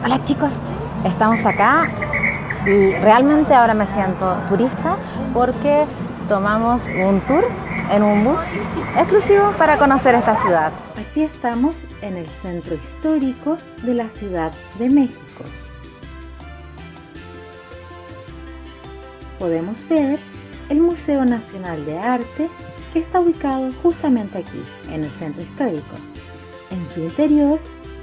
Hola chicos, estamos acá y realmente ahora me siento turista porque tomamos un tour en un bus exclusivo para conocer esta ciudad. Aquí estamos en el centro histórico de la Ciudad de México. Podemos ver el Museo Nacional de Arte que está ubicado justamente aquí, en el centro histórico. En su interior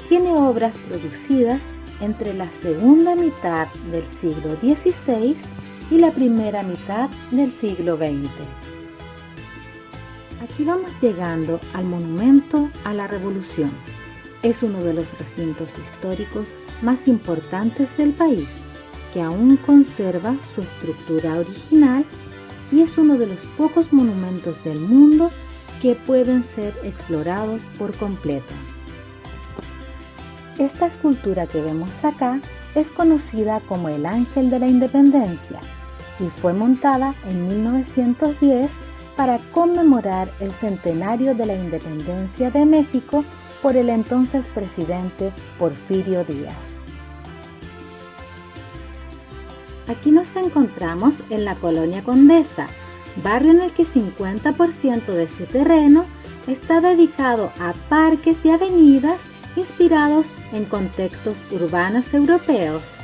tiene obras producidas entre la segunda mitad del siglo XVI y la primera mitad del siglo XX. Aquí vamos llegando al Monumento a la Revolución. Es uno de los recintos históricos más importantes del país, que aún conserva su estructura original y es uno de los pocos monumentos del mundo que pueden ser explorados por completo. Esta escultura que vemos acá es conocida como el Ángel de la Independencia y fue montada en 1910 para conmemorar el centenario de la independencia de México por el entonces presidente Porfirio Díaz. Aquí nos encontramos en la Colonia Condesa, barrio en el que 50% de su terreno está dedicado a parques y avenidas inspirados en contextos urbanos europeos.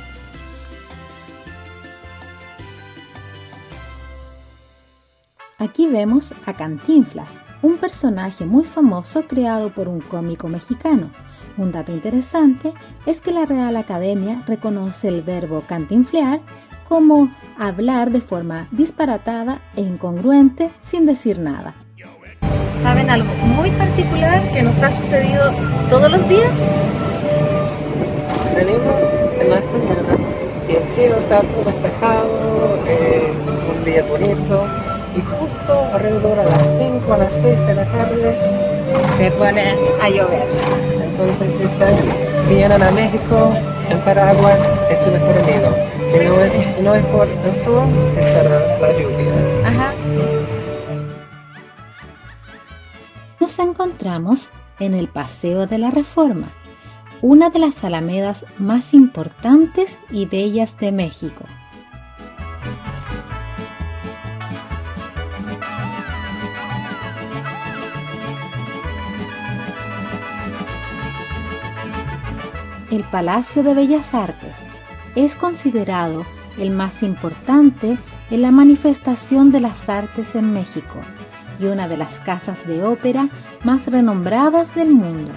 Aquí vemos a Cantinflas, un personaje muy famoso creado por un cómico mexicano. Un dato interesante es que la Real Academia reconoce el verbo cantinflear como hablar de forma disparatada e incongruente sin decir nada. ¿Saben algo muy particular que nos ha sucedido todos los días? Salimos en las mañanas y el cielo está todo despejado, es un día bonito y justo alrededor a las 5 a las 6 de la tarde Se pone a llover. Entonces si ustedes vienen a México en paraguas es tu mejor amigo. Si no es por el sol, es por la lluvia. Ajá. Nos encontramos en el Paseo de la Reforma, una de las alamedas más importantes y bellas de México. El Palacio de Bellas Artes es considerado el más importante en la manifestación de las artes en México y una de las casas de ópera más renombradas del mundo.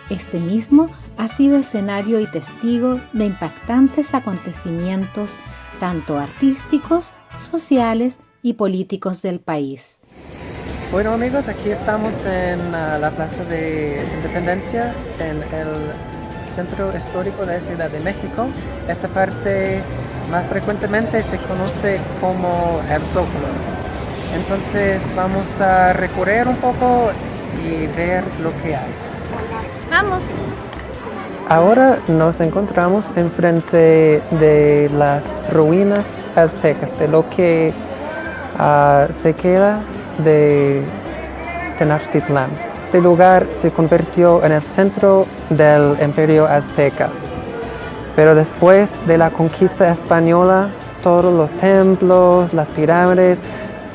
Este mismo ha sido escenario y testigo de impactantes acontecimientos tanto artísticos, sociales y políticos del país. Bueno amigos, aquí estamos en la Plaza de Independencia, en el Centro Histórico de la Ciudad de México. Esta parte más frecuentemente se conoce como el Zócalo. Entonces vamos a recorrer un poco y ver lo que hay. ¡Vamos! Ahora nos encontramos enfrente de las ruinas aztecas, de lo que se queda de Tenochtitlán. Este lugar se convirtió en el centro del Imperio Azteca. Pero después de la conquista española, todos los templos, las pirámides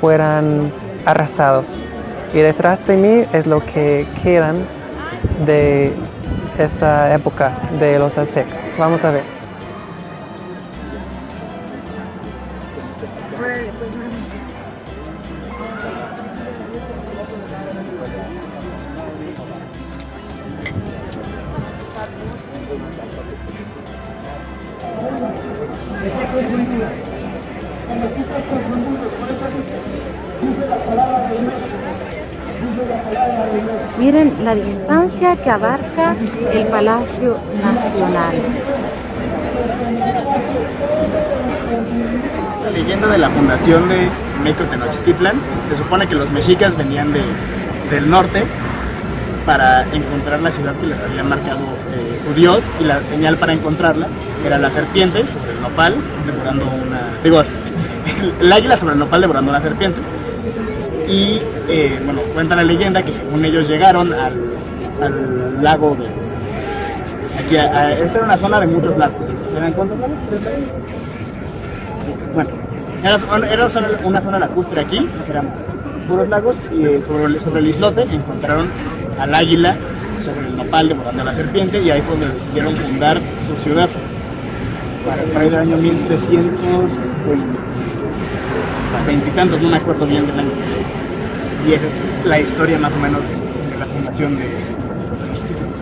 fueron arrasados. Y detrás de mí es lo que quedan de esa época de los aztecas. Vamos a ver. Miren la distancia que abarca el Palacio Nacional. La leyenda de la fundación de México Tenochtitlan, se supone que los mexicas venían del norte para encontrar la ciudad que les había marcado su dios, y la señal para encontrarla era las serpientes sobre el nopal devorando el águila sobre el nopal devorando una serpiente. Y cuenta la leyenda que según ellos llegaron al lago Aquí, esta era una zona de muchos lagos. ¿Eran cuántos lagos? ¿3 lagos? Bueno, era una zona lacustre aquí, eran puros lagos, y sobre el islote encontraron al águila, sobre el nopal devorando a la serpiente, y ahí fue donde decidieron fundar su ciudad. Para el año 1320 y tantos, no me acuerdo bien del año. Y esa es la historia más o menos de la fundación de Tenochtitlan.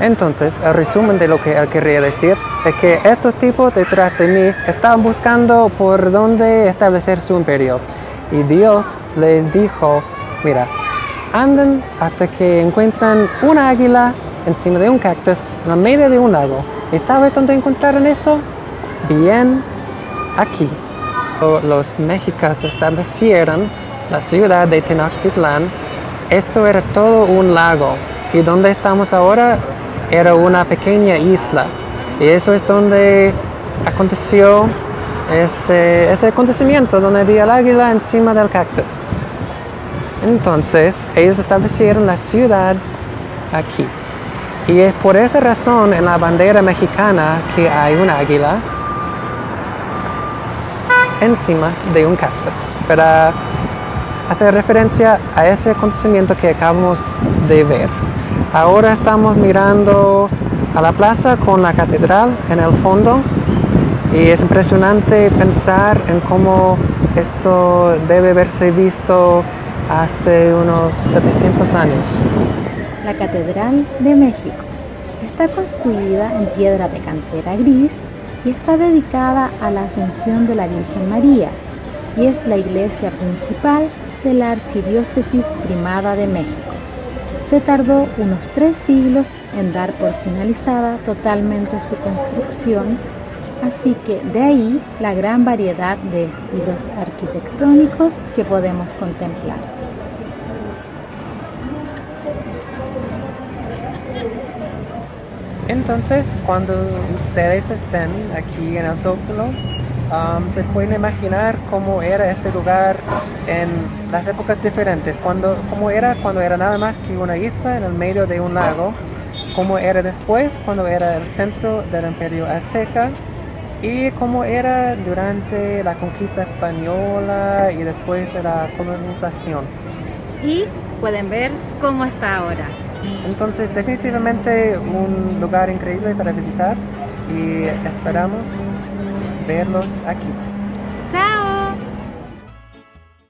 Entonces, el resumen de lo que él quería decir es que estos tipos detrás de mí estaban buscando por dónde establecer su imperio. Y Dios les dijo, mira, anden hasta que encuentran una águila encima de un cactus en el medio de un lago. ¿Y sabes dónde encontraron eso? Bien aquí. Los mexicas establecieron la ciudad de Tenochtitlan. Esto era todo un lago. Y donde estamos ahora era una pequeña isla. Y eso es donde aconteció ese acontecimiento, donde había el águila encima del cactus. Entonces, ellos establecieron la ciudad aquí. Y es por esa razón en la bandera mexicana que hay un águila encima de un cactus, para hacer referencia a ese acontecimiento que acabamos de ver. Ahora estamos mirando a la plaza con la catedral en el fondo y es impresionante pensar en cómo esto debe haberse visto hace unos 700 años. La Catedral de México está construida en piedra de cantera gris y está dedicada a la Asunción de la Virgen María y es la iglesia principal de la Archidiócesis Primada de México. Se tardó unos 3 siglos en dar por finalizada totalmente su construcción, así que de ahí la gran variedad de estilos arquitectónicos que podemos contemplar. Entonces, cuando ustedes estén aquí en el Zócalo, se pueden imaginar cómo era este lugar en las épocas diferentes, cómo era cuando era nada más que una isla en el medio de un lago, cómo era después cuando era el centro del Imperio Azteca y cómo era durante la conquista española y después de la colonización. Y pueden ver cómo está ahora. Entonces, definitivamente un lugar increíble para visitar y esperamos verlos aquí.